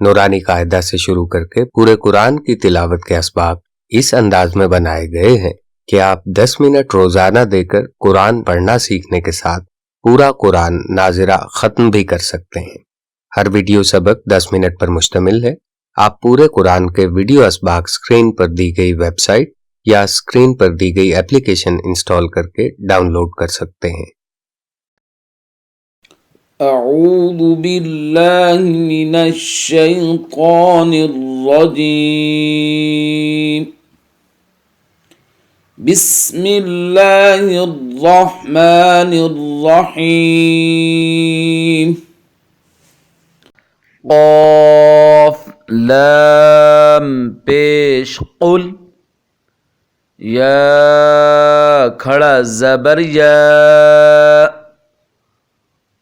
नूरानी कायदा से शुरू करके पूरे कुरान की तिलावत के असबाब इस अंदाज में बनाए गए हैं कि आप 10 मिनट रोजाना देकर कुरान पढ़ना सीखने के साथ पूरा कुरान नाज़िरा खत्म भी कर सकते हैं। हर वीडियो सबक 10 मिनट पर मुश्तमिल है। आप पूरे कुरान के वीडियो असबाक स्क्रीन पर दी गई वेबसाइट या स्क्रीन पर दी गई एप्लीकेशन इंस्टॉल करके डाउनलोड कर सकते हैं। अऊज़ु बिल्लाहि मिनश शैतानिर रजीम। बिस्मिल्लाहिर रहमानिर रहीम। क़ाफ लाम पेश कुल, या खड़ा ज़बर या,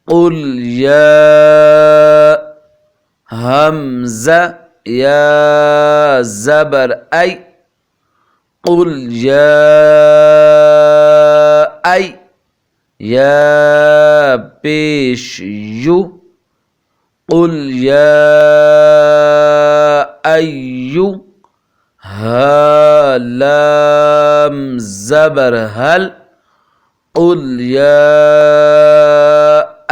कुल या, हमज़ा या ज़बर ऐ, कुल या ऐ, या पेश यू, कुल या अय्यु, हा लाम ज़बर हल, कुल या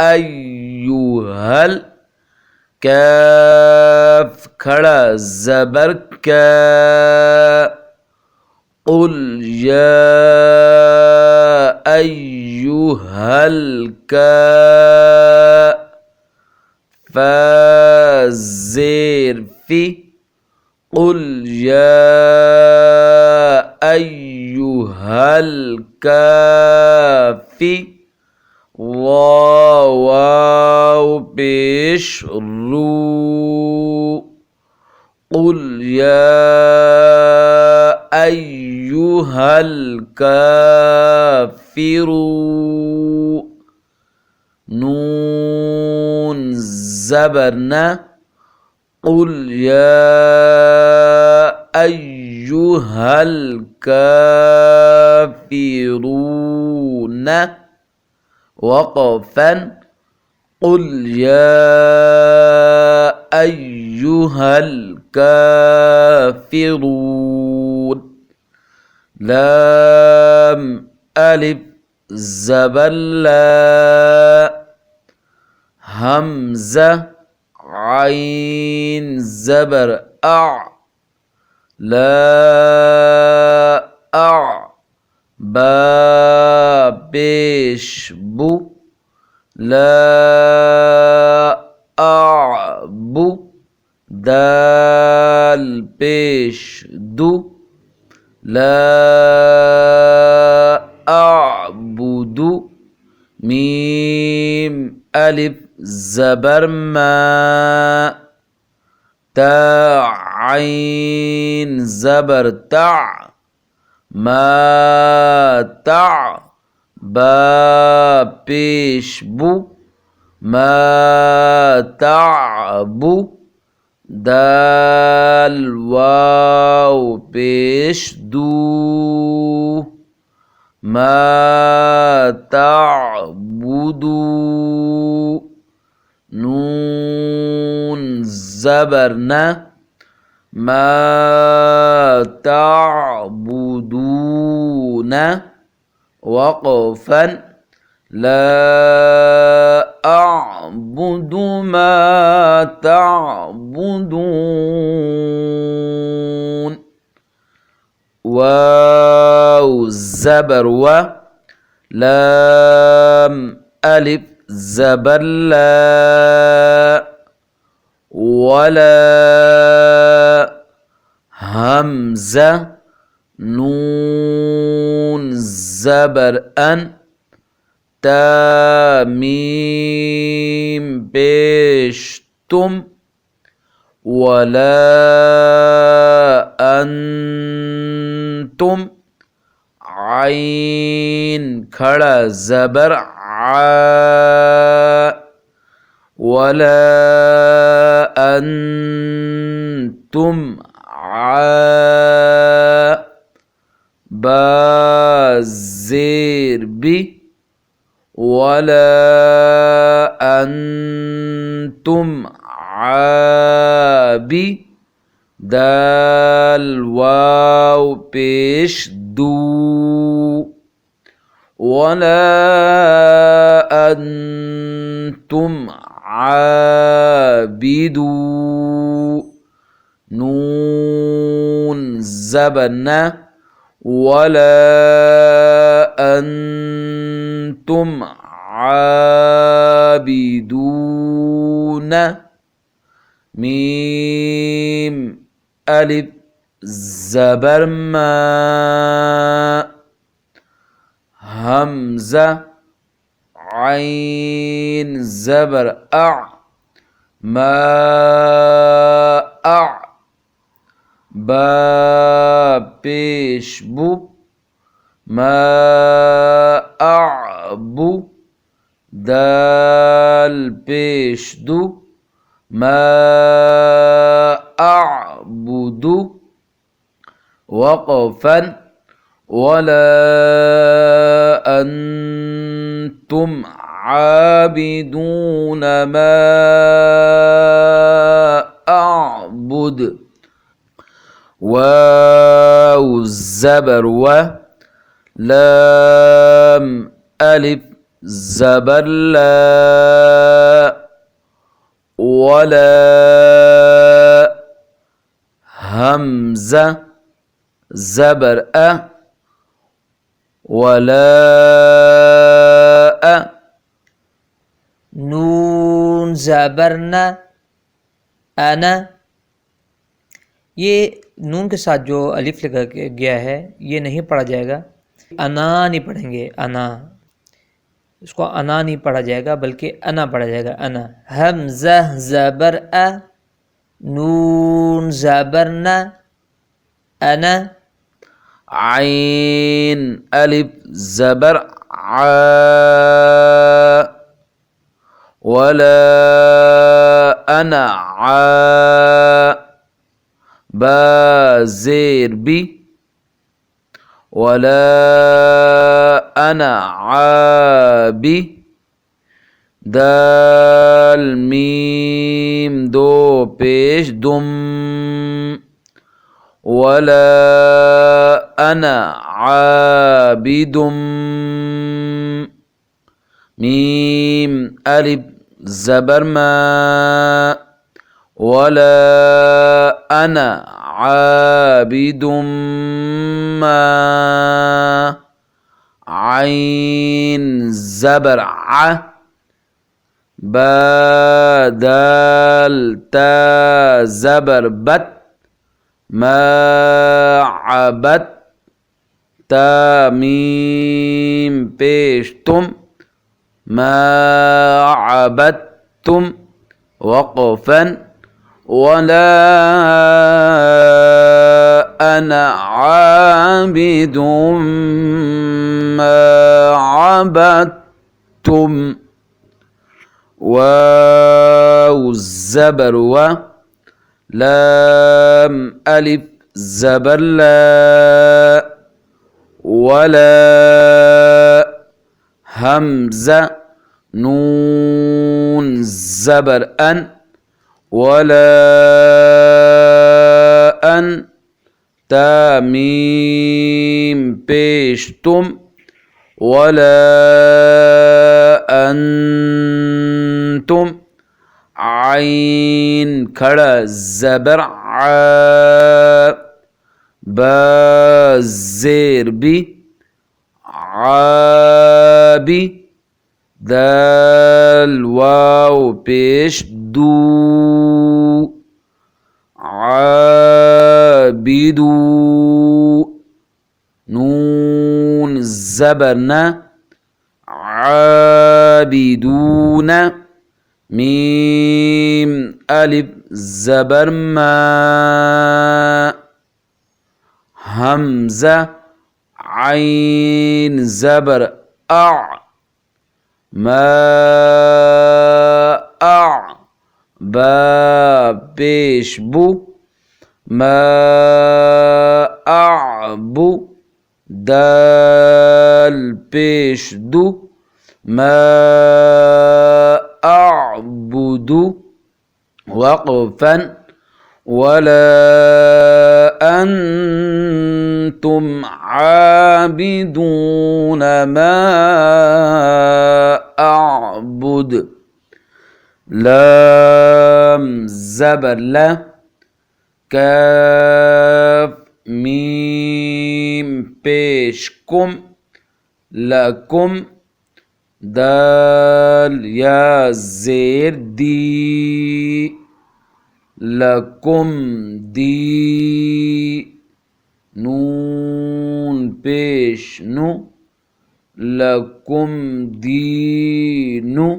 अय्युहल, काफ खड़ा ज़बर का, कुल या अय्युहल का, फा ज़ेर फी, कुल या अय्युहल काफ़ी, वाव पेश रू, कुल या अय्युहल काफ़िरू, नून ज़बर न, कुल या अय्युहल काफ़िरून, वक़फ़न, कुल या अय्युहल काफ़िरून, लाम अलिफ ज़बर ला, हमज़ा आइन ज़बर आ, ला आ, बा पेश बु, ला आबु, दाल पेश दु, ला आबुदु, मीम अलिफ ज़बर मा, ता आइन ज़बर ता, मा ता, बा पेश बु, मा ताबु, दाल वाव पेश दू, मा ताबुदू, नून ज़बर न, मा ताबुदून, वक़फ़न, ला अअबुदु मा ताबुदून, वाव ज़बर व, लाम अलिफ ज़बर ला, वला, हमज़ा नून ज़बर अन, ता मीम पेश तुम, वला अंतुम, आइन खड़ा ज़बर आ, वला अंतुम आ, बा ज़ेर बी, वला अंतुम عابي دال واو پیش دو ولا أنتم عابدو نون زبرنا ولا أنتم عابدون ميم ألف زبر ما همزة عين زبر أع ما أع با پیش بو ما أعبو دال پیش دو ما أعبد وقفا ولا أنتم عابدون ما أعبد واو الزبر و لام ألف زبر لا ولا همزة زبر أ ولا नून ज़बरना अना। ये नून के साथ जो अलिफ लगा गया है ये नहीं पढ़ा जाएगा, अना नहीं पढ़ेंगे, अना इसको अना नहीं पढ़ा जाएगा बल्कि अना पढ़ा जाएगा, अना। हमज़ा ज़बर अ नून ज़बरना अना। عين ألف زبر ع ولا أنا ع با زير بي ولا أنا عابي دال ميم دو پیش دم ولا أنا عابد ميم ألف زبر ما ولا أنا عابد ما عين زبر ع با دال تا زبر بت ما عبد تا ميم پیش تم ما عبدتم وقفا ولا أنا عابد ما عبدتم واو الزبر و لام ألف زبر لا ولا همزة نون زبر أن ولا أن تا ميم پیش تم ولا أنتم عين کھڑا زبر ع با زیر بی عابی دال واو پیش دو عابدو نون زبرنا عابدون ميم ألف زبر ما همزة عين زبر أع ما أع با پیش بو ما أعبو دال پیش دو ما أعبد वक़फ़न वला अंतुम आबिदून मा अअबुद लाम ज़बर ला काफ मीम पेश कुम लकुम दाल या ज़ेर दी लकुम दी नून पेश नु लकुम दीनु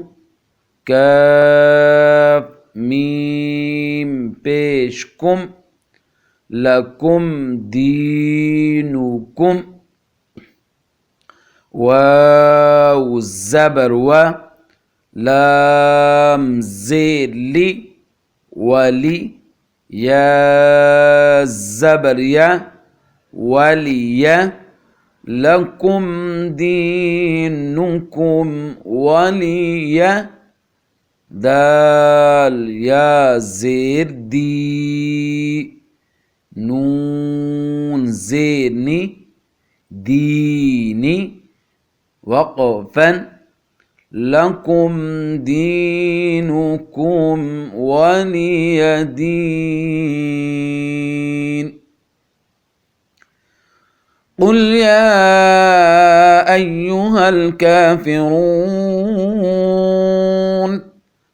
काफ मीम पेश कुम लकुम दीनुकुम वाव ज़बर व लाम ज़ेर ली वली या ज़बर या वलिया लकुम दीनुकुम वलिया दाल या ज़ेर दी नून ज़ेर नी दीनी वक़फ़न लकुम दीनुकुम वलिय दीन कुल या अय्युहल काफ़िरून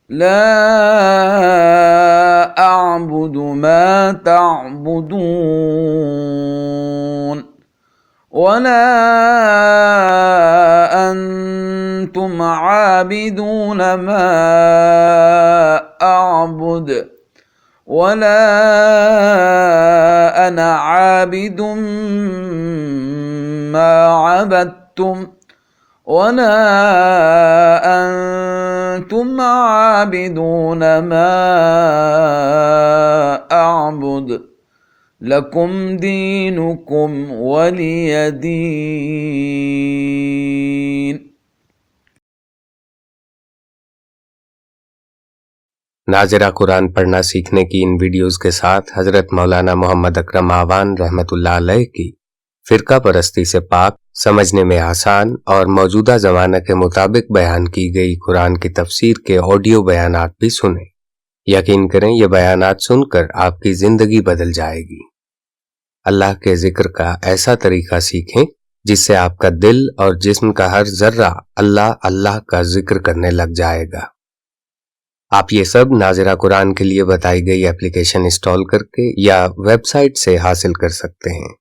ला अअबुदु मा तअबुदून वला अंतुम आबिदून मा अअबुद वला अना आबिदुम मा अबदतुम वला अंतुम आबिदून मा अअबुद लकुम दीनुकुम वलिय दीन। नाज़िरा कुरान पढ़ना सीखने की इन वीडियोस के साथ हजरत मौलाना मोहम्मद अकरम आवान रहमतुल्लाह अलैह की फिरका परस्ती से पाक, समझने में आसान और मौजूदा ज़माने के मुताबिक बयान की गई कुरान की तफसीर के ऑडियो बयानात भी सुने। यकीन करें ये बयानात सुनकर आपकी ज़िंदगी बदल जाएगी। अल्लाह के जिक्र का ऐसा तरीका सीखें जिससे आपका दिल और जिस्म का हर जर्रा अल्लाह अल्लाह का जिक्र करने लग जाएगा। आप ये सब नाज़िरा कुरान के लिए बताई गई एप्लीकेशन इंस्टॉल करके या वेबसाइट से हासिल कर सकते हैं।